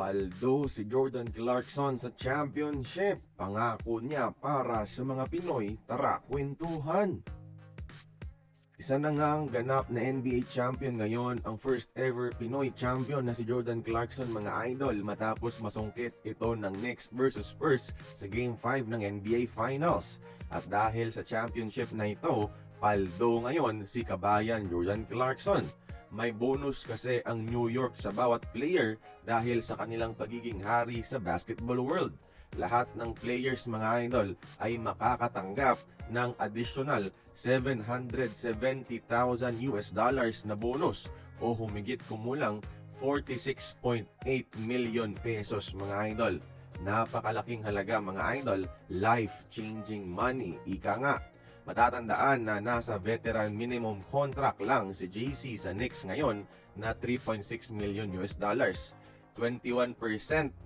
Paldo si Jordan Clarkson sa championship. Pangako niya para sa mga Pinoy, tara kwentuhan. Isa na ngang ganap na NBA champion ngayon ang first ever Pinoy champion na si Jordan Clarkson, mga idol, matapos masungkit ito ng Knicks versus Spurs sa Game 5 ng NBA Finals. At dahil sa championship na ito, paldo ngayon si kabayan Jordan Clarkson. May bonus kasi ang New York sa bawat player dahil sa kanilang pagiging hari sa basketball world. Lahat ng players, mga idol, ay makakatanggap ng additional $770,000 na bonus o humigit kumulang 46.8 million pesos, mga idol. Napakalaking halaga, mga idol, life-changing money, ika nga. Matatandaan na nasa veteran minimum contract lang si JC sa Knicks ngayon na $3.6 million. 21%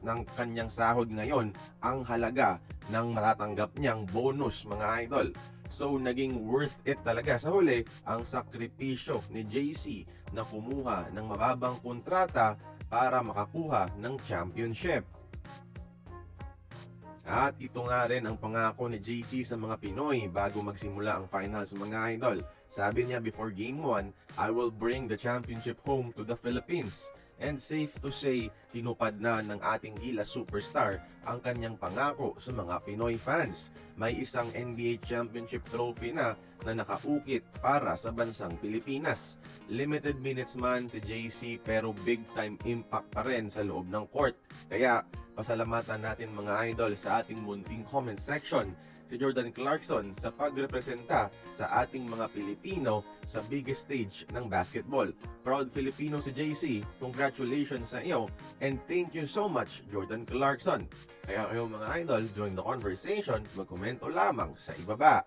ng kanyang sahod ngayon ang halaga ng matatanggap niyang bonus, mga idol. So naging worth it talaga sa huli ang sakripisyo ni JC na kumuha ng mababang kontrata para makakuha ng championship. At ito nga rin ang pangako ni JC sa mga Pinoy bago magsimula ang finals, mga idol. Sabi niya before Game 1, I will bring the championship home to the Philippines. And safe to say, tinupad na ng ating Gilas superstar ang kanyang pangako sa mga Pinoy fans. May isang NBA championship trophy na nakaukit para sa bansang Pilipinas. Limited minutes man si JC pero big time impact pa rin sa loob ng court. Kaya pasalamatan natin, mga idol, sa ating munting comment section si Jordan Clarkson sa pagrepresenta sa ating mga Pilipino sa biggest stage ng basketball. Proud Filipino si JC, congratulations sa iyo, and thank you so much, Jordan Clarkson. Kaya kayo, mga idol, join the conversation, magkomento lamang sa ibaba.